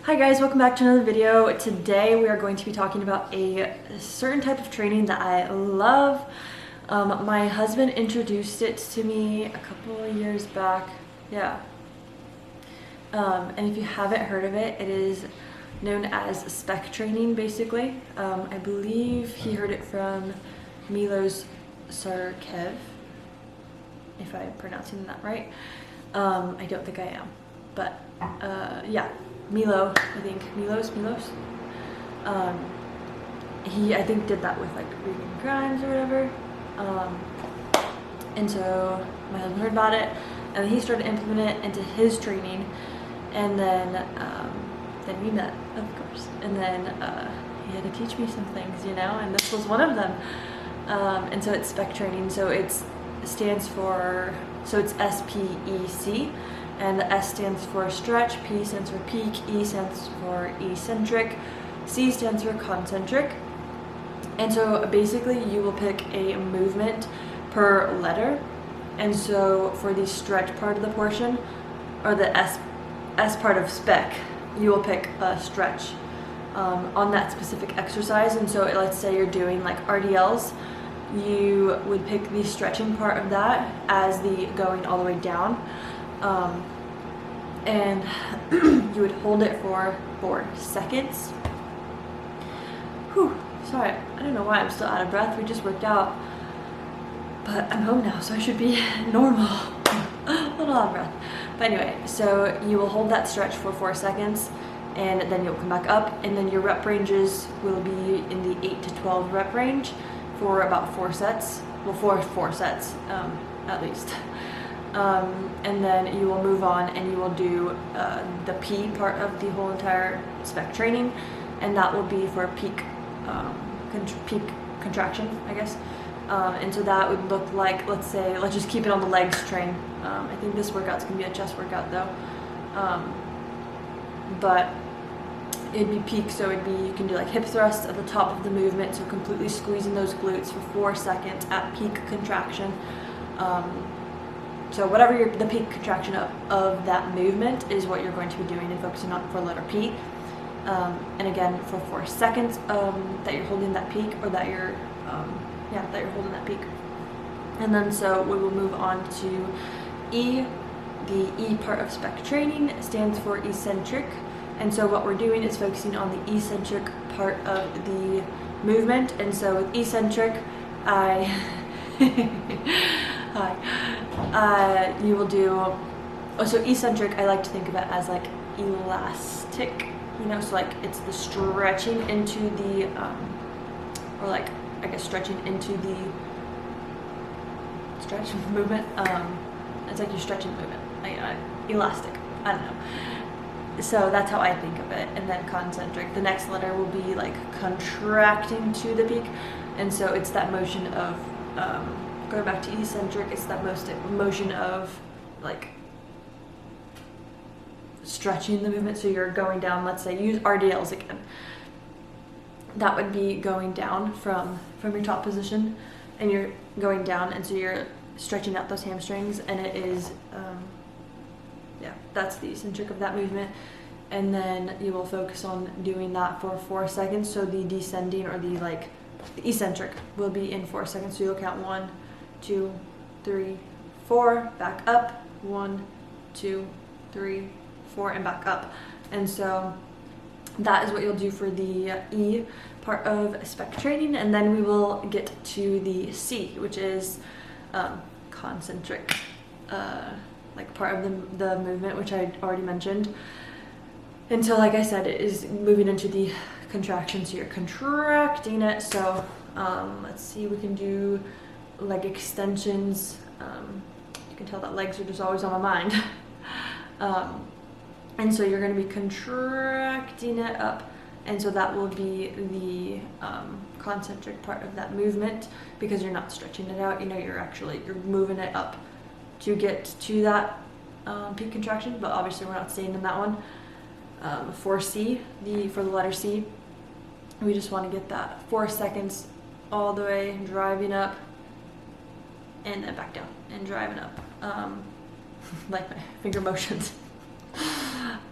Hi guys, welcome back to another video. Today we are going to be talking about a certain type of training that I love. My husband introduced it to me a couple of years back. Yeah. And if you haven't heard of it, it is known as spec training basically. I believe he heard it from Milos Sarkev, if I'm pronouncing that right. I don't think I am, but yeah. Milo, I think. Milos? He, I think, did that with like Reading Crimes or whatever. And so my husband heard about it, and he started implementing it into his training. And then we met, of course. And then he had to teach me some things, you know, and this was one of them. And so it's spec training. So it stands for, so it's SPEC. And the S stands for stretch, P stands for peak, E stands for eccentric, C stands for concentric. And so basically you will pick a movement per letter. And so for the stretch part of the portion, or the S part of spec, you will pick a stretch on that specific exercise. And so let's say you're doing like RDLs, you would pick the stretching part of that as the going all the way down. And you would hold it for 4 seconds. Whew, sorry, I don't know why I'm still out of breath. We just worked out, but I'm home now, so I should be normal. A little out of breath. But anyway, so you will hold that stretch for 4 seconds, and then you'll come back up, and then your rep ranges will be in the 8 to 12 rep range for about 4 sets. Well, four sets, at least. And then you will move on and you will do the P part of the whole entire spec training, and that will be for peak contraction, I guess. And so that would look like, let's just keep it on the legs train. I think this workout's gonna be a chest workout though. But it'd be peak, so it'd be, you can do like hip thrusts at the top of the movement, so completely squeezing those glutes for 4 seconds at peak contraction. So whatever the peak contraction of that movement is what you're going to be doing and focusing on for letter P. And again, for 4 seconds that you're holding that peak, or that you're, that you're holding that peak. And then so we will move on to E. The E part of spec training stands for eccentric. And so what we're doing is focusing on the eccentric part of the movement. And so with eccentric, you will do, so eccentric, I like to think of it as like elastic, you know, so like it's the stretching into the, or like, I guess stretching into the stretch movement. It's like you're stretching the movement, elastic, I don't know. So that's how I think of it. And then concentric, the next letter will be like contracting to the peak. And so it's that motion of, going back to eccentric, it's that motion of like stretching the movement. So you're going down, let's say use RDLs again. That would be going down from your top position, and you're going down, and so you're stretching out those hamstrings, and it is, that's the eccentric of that movement. And then you will focus on doing that for 4 seconds. So the descending, or the eccentric will be in 4 seconds. So you'll count 1, 2, 3, 4, back up, 1, 2, 3, 4, and back up. And so that is what you'll do for the E part of spec training. And then we will get to the C, which is concentric, like part of the movement, which I already mentioned. And so, like I said, it is moving into the contraction, so you're contracting it. So let's see, we can do leg extensions. You can tell that legs are just always on my mind. And so you're going to be contracting it up, and so that will be the concentric part of that movement, because you're not stretching it out, you know, you're moving it up to get to that peak contraction, but obviously we're not staying in that one. For C, for the letter C, we just want to get that 4 seconds all the way, driving up, and then back down, and driving up, like my finger motions.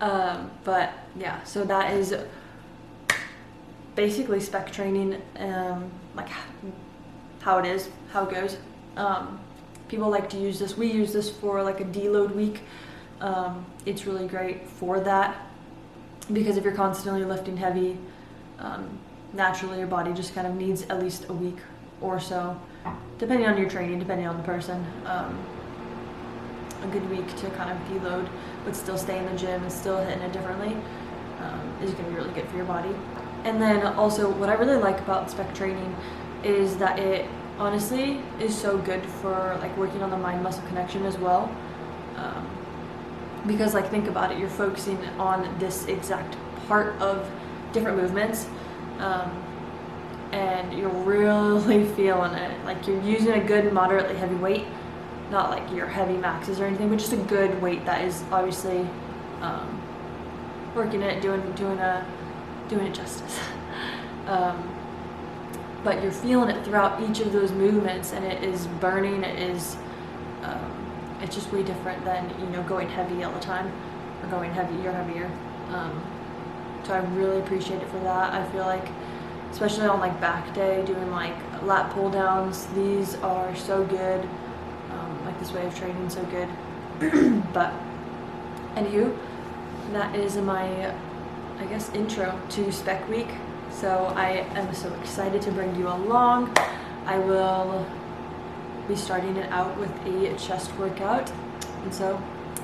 But yeah, so that is basically spec training, like how it is, how it goes. People like to use this. We use this for like a deload week. It's really great for that because if you're constantly lifting heavy, naturally your body just kind of needs at least a week or so, depending on your training, depending on the person. A good week to kind of deload, but still stay in the gym and still hitting it differently is going to be really good for your body. And then also, what I really like about spec training is that it honestly is so good for like working on the mind-muscle connection as well. Because like think about it, you're focusing on this exact part of different movements, and you're really feeling it. Like you're using a good moderately heavy weight, not like your heavy maxes or anything, but just a good weight that is obviously working it, doing it justice. But you're feeling it throughout each of those movements, and it is burning. It's just way different than going heavy all the time or going heavier. So I really appreciate it for that. I feel like, especially on like back day, doing like lat pull downs, these are so good. Like this way of training, so good. But anywho, that is my, I guess, intro to Spec Week. So I am so excited to bring you along. I will be starting it out with a chest workout. And so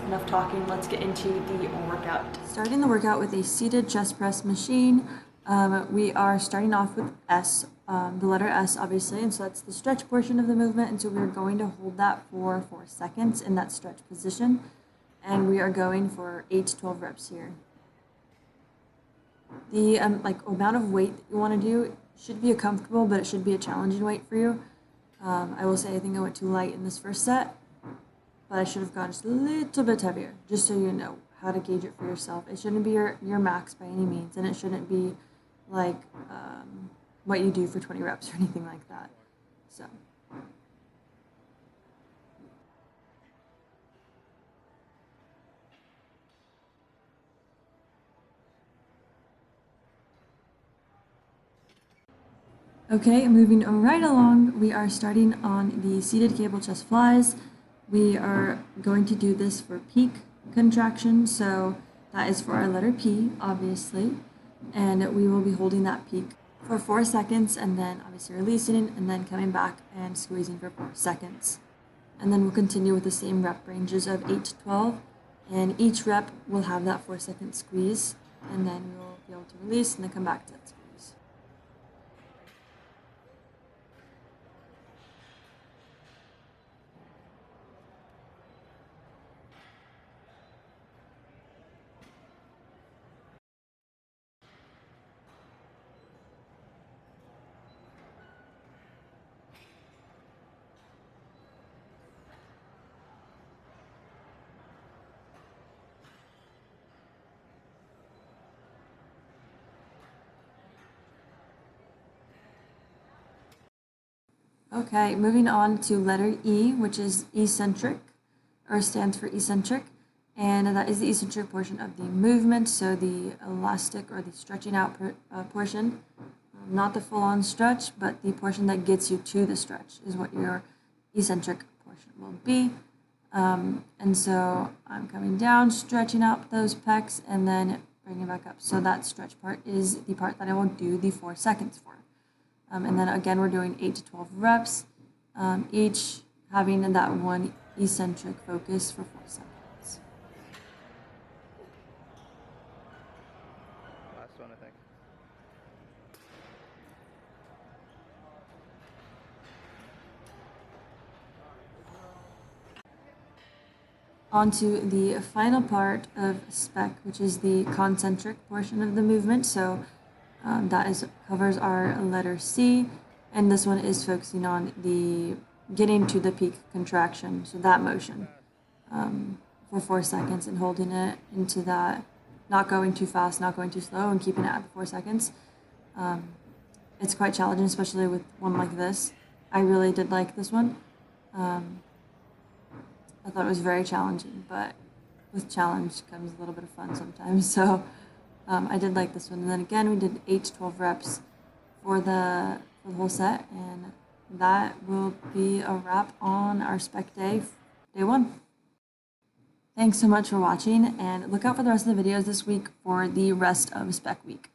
enough talking, let's get into the workout. Starting the workout with a seated chest press machine. We are starting off with S, the letter S obviously, and so that's the stretch portion of the movement, and so we're going to hold that for 4 seconds in that stretch position, and we are going for 8 to 12 reps here. The amount of weight that you want to do should be comfortable, but it should be a challenging weight for you. I will say I think I went too light in this first set, but I should have gone just a little bit heavier, just so you know how to gauge it for yourself. It shouldn't be your max by any means, and it shouldn't be like what you do for 20 reps or anything like that. So. Okay, moving right along, we are starting on the seated cable chest flies. We are going to do this for peak contraction, so that is for our letter P, obviously, and we will be holding that peak for 4 seconds and then obviously releasing it and then coming back and squeezing for 4 seconds. And then we'll continue with the same rep ranges of 8 to 12, and each rep will have that 4-second squeeze, and then we'll be able to release and then come back to that squeeze. Okay, moving on to letter E, which is eccentric, or stands for eccentric, and that is the eccentric portion of the movement, so the elastic or the stretching out portion, not the full-on stretch, but the portion that gets you to the stretch is what your eccentric portion will be. And so I'm coming down, stretching out those pecs, and then bringing back up. So that stretch part is the part that I will do the 4 seconds for. And then again, we're doing 8 to 12 reps, each having that one eccentric focus for 4 seconds. Last one, I think. Onto the final part of spec, which is the concentric portion of the movement. So covers our letter C, and this one is focusing on the getting to the peak contraction, so that motion for 4 seconds and holding it into that, not going too fast, not going too slow, and keeping it at the 4 seconds. It's quite challenging, especially with one like this. I really did like this one. I thought it was very challenging, but with challenge comes a little bit of fun sometimes. So I did like this one. And then again, we did 8 to 12 reps for the whole set, and that will be a wrap on our spec day 1. Thanks so much for watching, and look out for the rest of the videos this week for the rest of spec week.